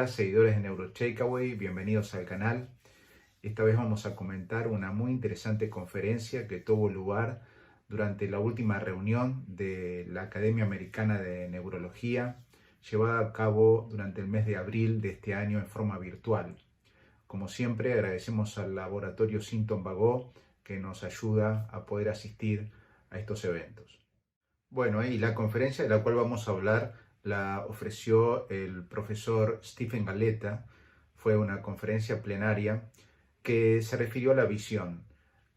Hola seguidores de NeuroTakeaway, bienvenidos al canal. Esta vez vamos a comentar una muy interesante conferencia que tuvo lugar durante la última reunión de la Academia Americana de Neurología, llevada a cabo durante el mes de abril de este año en forma virtual. Como siempre, agradecemos al laboratorio Sinton Vago que nos ayuda a poder asistir a estos eventos. Bueno, y la conferencia de la cual vamos a hablar la ofreció el profesor Stephen Galeta. Fue una conferencia plenaria que se refirió a la visión.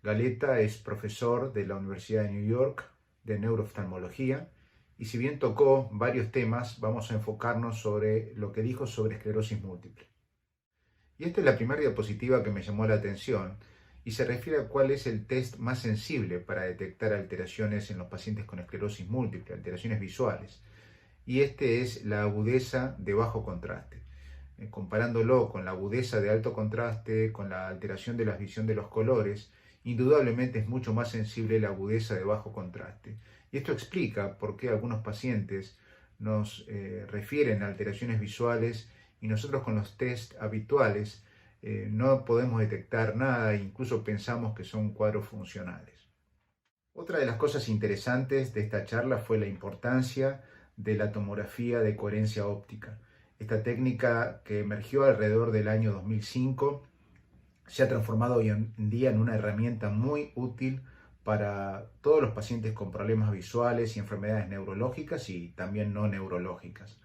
Galeta es profesor de la Universidad de New York de neurooftalmología y si bien tocó varios temas, vamos a enfocarnos sobre lo que dijo sobre esclerosis múltiple. Y esta es la primera diapositiva que me llamó la atención y se refiere a cuál es el test más sensible para detectar alteraciones en los pacientes con esclerosis múltiple, alteraciones visuales. Y este es la agudeza de bajo contraste. Comparándolo con la agudeza de alto contraste, con la alteración de la visión de los colores, indudablemente es mucho más sensible la agudeza de bajo contraste. Y esto explica por qué algunos pacientes nos refieren a alteraciones visuales y nosotros con los test habituales no podemos detectar nada e incluso pensamos que son cuadros funcionales. Otra de las cosas interesantes de esta charla fue la importancia de la tomografía de coherencia óptica. Esta técnica que emergió alrededor del año 2005 se ha transformado hoy en día en una herramienta muy útil para todos los pacientes con problemas visuales y enfermedades neurológicas y también no neurológicas.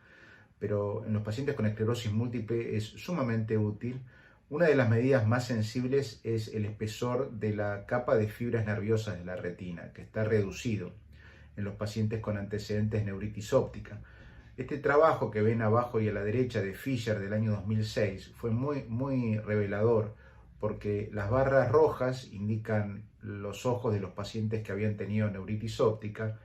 Pero en los pacientes con esclerosis múltiple es sumamente útil. Una de las medidas más sensibles es el espesor de la capa de fibras nerviosas de la retina, que está reducido en los pacientes con antecedentes de neuritis óptica. Este trabajo que ven abajo y a la derecha de Fisher del año 2006 fue muy revelador porque las barras rojas indican los ojos de los pacientes que habían tenido neuritis óptica,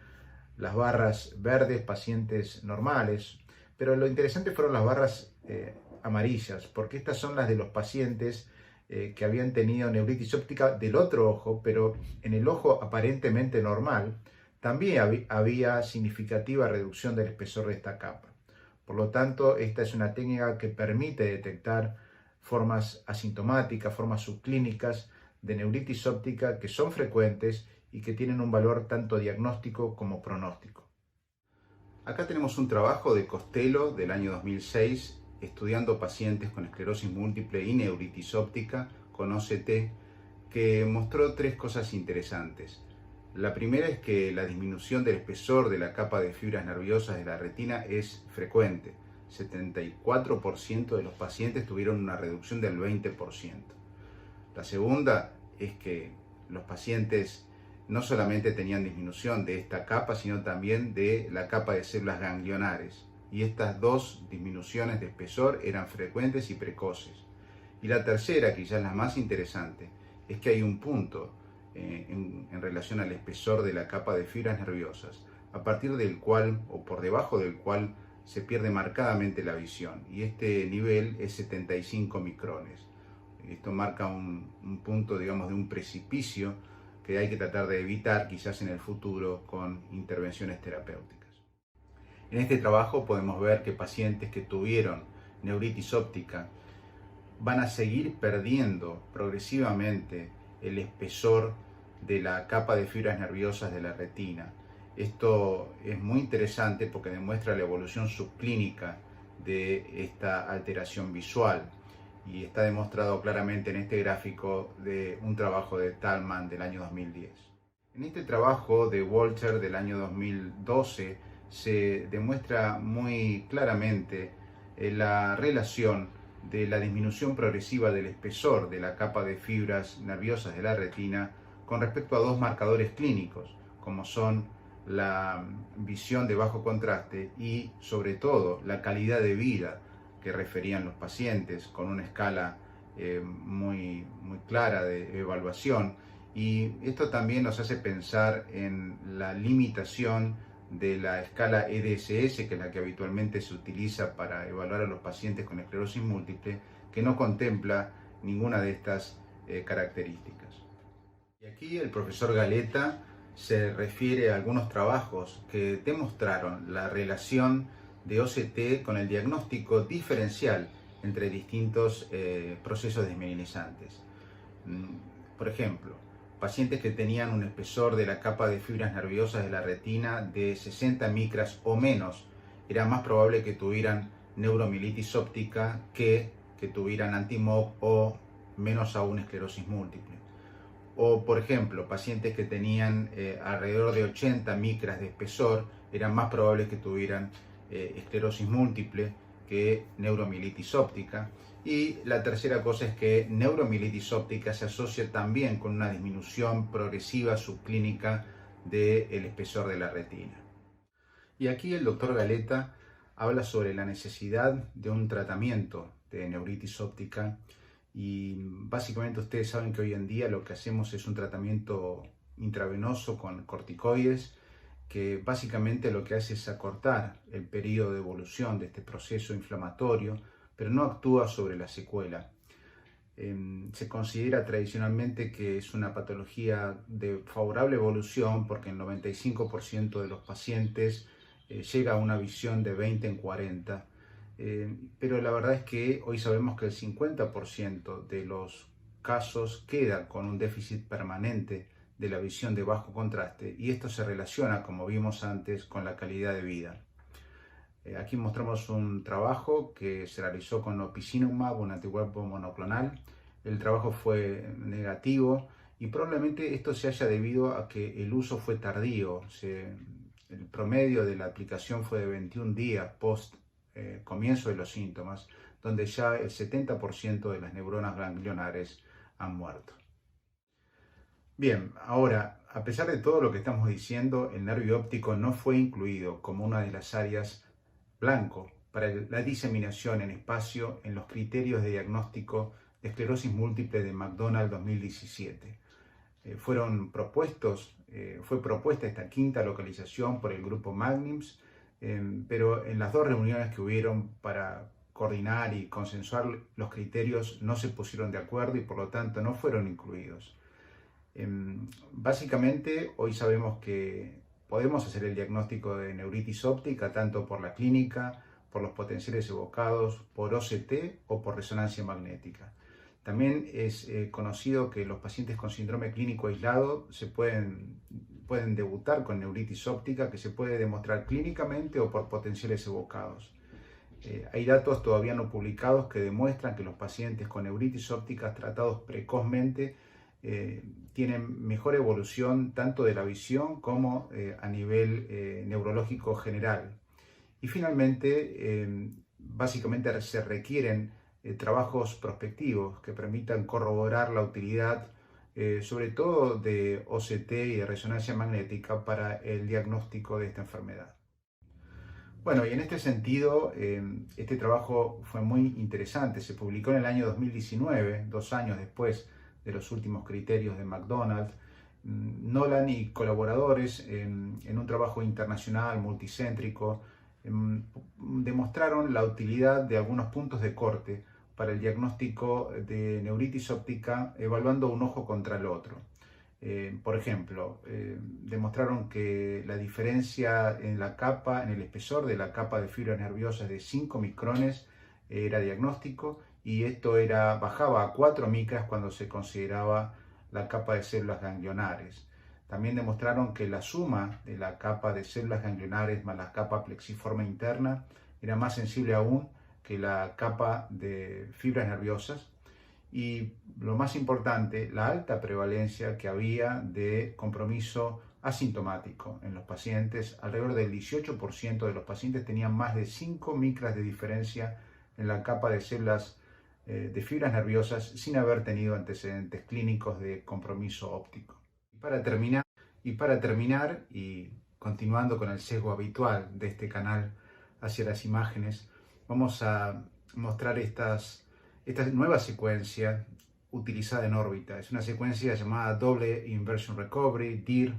las barras verdes pacientes normales, pero lo interesante fueron las barras amarillas, porque estas son las de los pacientes que habían tenido neuritis óptica del otro ojo, pero en el ojo aparentemente normal también había significativa reducción del espesor de esta capa. Por lo tanto, esta es una técnica que permite detectar formas asintomáticas, formas subclínicas de neuritis óptica que son frecuentes y que tienen un valor tanto diagnóstico como pronóstico. Acá tenemos un trabajo de Costello del año 2006 estudiando pacientes con esclerosis múltiple y neuritis óptica con OCT que mostró tres cosas interesantes. La primera es que la disminución del espesor de la capa de fibras nerviosas de la retina es frecuente. 74% de los pacientes tuvieron una reducción del 20%. La segunda es que los pacientes no solamente tenían disminución de esta capa, sino también de la capa de células ganglionares. Y estas dos disminuciones de espesor eran frecuentes y precoces. Y la tercera, que ya es la más interesante, es que hay un punto en relación al espesor de la capa de fibras nerviosas, a partir del cual, o por debajo del cual, se pierde marcadamente la visión. Y este nivel es 75 micrones. Esto marca un punto, digamos, de un precipicio que hay que tratar de evitar quizás en el futuro con intervenciones terapéuticas. En este trabajo podemos ver que pacientes que tuvieron neuritis óptica van a seguir perdiendo progresivamente el espesor de la capa de fibras nerviosas de la retina. Esto es muy interesante porque demuestra la evolución subclínica de esta alteración visual. Y está demostrado claramente en este gráfico de un trabajo de Thalmann del año 2010. En este trabajo de Walter del año 2012 se demuestra muy claramente la relación de la disminución progresiva del espesor de la capa de fibras nerviosas de la retina con respecto a dos marcadores clínicos, como son la visión de bajo contraste y, sobre todo, la calidad de vida que referían los pacientes con una escala muy clara de evaluación. Y esto también nos hace pensar en la limitación de la escala EDSS, que es la que habitualmente se utiliza para evaluar a los pacientes con esclerosis múltiple, que no contempla ninguna de estas características. Y aquí el profesor Galeta se refiere a algunos trabajos que demostraron la relación de OCT con el diagnóstico diferencial entre distintos procesos desmielinizantes. Por ejemplo, pacientes que tenían un espesor de la capa de fibras nerviosas de la retina de 60 micras o menos, era más probable que tuvieran neuromielitis óptica que tuvieran anti-MOG o menos aún esclerosis múltiple. O, por ejemplo, pacientes que tenían alrededor de 80 micras de espesor, eran más probables que tuvieran esclerosis múltiple que neuromielitis óptica. Y la tercera cosa es que neuromielitis óptica se asocia también con una disminución progresiva subclínica del espesor de la retina. Y aquí el doctor Galeta habla sobre la necesidad de un tratamiento de neuritis óptica, y básicamente ustedes saben que hoy en día lo que hacemos es un tratamiento intravenoso con corticoides, que básicamente lo que hace es acortar el periodo de evolución de este proceso inflamatorio, pero no actúa sobre la secuela. Se considera tradicionalmente que es una patología de favorable evolución porque el 95% de los pacientes llega a una visión de 20 en 40, pero la verdad es que hoy sabemos que el 50% de los casos queda con un déficit permanente de la visión de bajo contraste, y esto se relaciona, como vimos antes, con la calidad de vida. Aquí mostramos un trabajo que se realizó con opicinumab, un anticuerpo monoclonal. El trabajo fue negativo y probablemente esto se haya debido a que el uso fue tardío. El promedio de la aplicación fue de 21 días post comienzo de los síntomas, donde ya el 70% de las neuronas ganglionares han muerto. Bien, ahora, a pesar de todo lo que estamos diciendo, el nervio óptico no fue incluido como una de las áreas blanco para la diseminación en espacio en los criterios de diagnóstico de esclerosis múltiple de McDonald 2017. Fue propuesta esta quinta localización por el grupo Magnims, pero en las dos reuniones que hubieron para coordinar y consensuar los criterios no se pusieron de acuerdo y por lo tanto no fueron incluidos. Básicamente hoy sabemos que podemos hacer el diagnóstico de neuritis óptica tanto por la clínica, por los potenciales evocados, por OCT o por resonancia magnética. También es conocido que los pacientes con síndrome clínico aislado pueden debutar con neuritis óptica, que se puede demostrar clínicamente o por potenciales evocados. Hay datos todavía no publicados que demuestran que los pacientes con neuritis óptica tratados precozmente tienen mejor evolución tanto de la visión como a nivel neurológico general. Y finalmente, básicamente se requieren trabajos prospectivos que permitan corroborar la utilidad, sobre todo de OCT y de resonancia magnética para el diagnóstico de esta enfermedad. Bueno, y en este sentido, este trabajo fue muy interesante. Se publicó en el año 2019, 2 años después de los últimos criterios de McDonald. Nolan y colaboradores, en un trabajo internacional multicéntrico, demostraron la utilidad de algunos puntos de corte para el diagnóstico de neuritis óptica evaluando un ojo contra el otro. Por ejemplo, demostraron que la diferencia en el espesor de la capa de fibras nerviosas de 5 micrones era diagnóstico, y esto bajaba a 4 micras cuando se consideraba la capa de células ganglionares. También demostraron que la suma de la capa de células ganglionares más la capa plexiforme interna era más sensible aún que la capa de fibras nerviosas. Y lo más importante, la alta prevalencia que había de compromiso asintomático en los pacientes. Alrededor del 18% de los pacientes tenían más de 5 micras de diferencia en la capa de células de fibras nerviosas sin haber tenido antecedentes clínicos de compromiso óptico. Y para terminar, y continuando con el sesgo habitual de este canal hacia las imágenes, vamos a mostrar esta nueva secuencia utilizada en órbita. Es una secuencia llamada Double Inversion Recovery, DIR,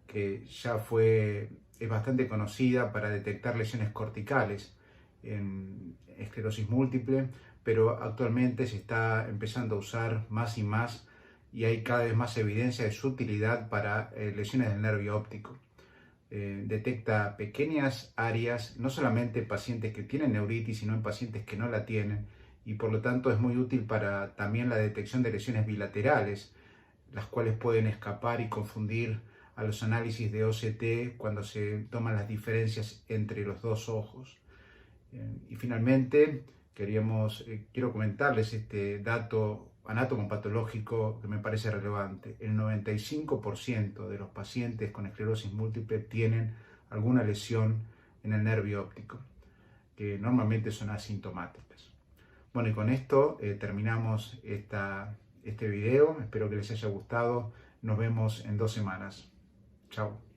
que ya es bastante conocida para detectar lesiones corticales en esclerosis múltiple, pero actualmente se está empezando a usar más y más, y hay cada vez más evidencia de su utilidad para lesiones del nervio óptico. Detecta pequeñas áreas, no solamente en pacientes que tienen neuritis, sino en pacientes que no la tienen, y por lo tanto es muy útil para también la detección de lesiones bilaterales, las cuales pueden escapar y confundir a los análisis de OCT cuando se toman las diferencias entre los dos ojos. Y finalmente, quiero comentarles este dato anatomopatológico que me parece relevante. El 95% de los pacientes con esclerosis múltiple tienen alguna lesión en el nervio óptico, que normalmente son asintomáticas. Bueno, y con esto terminamos este video. Espero que les haya gustado. Nos vemos en 2 semanas. Chao.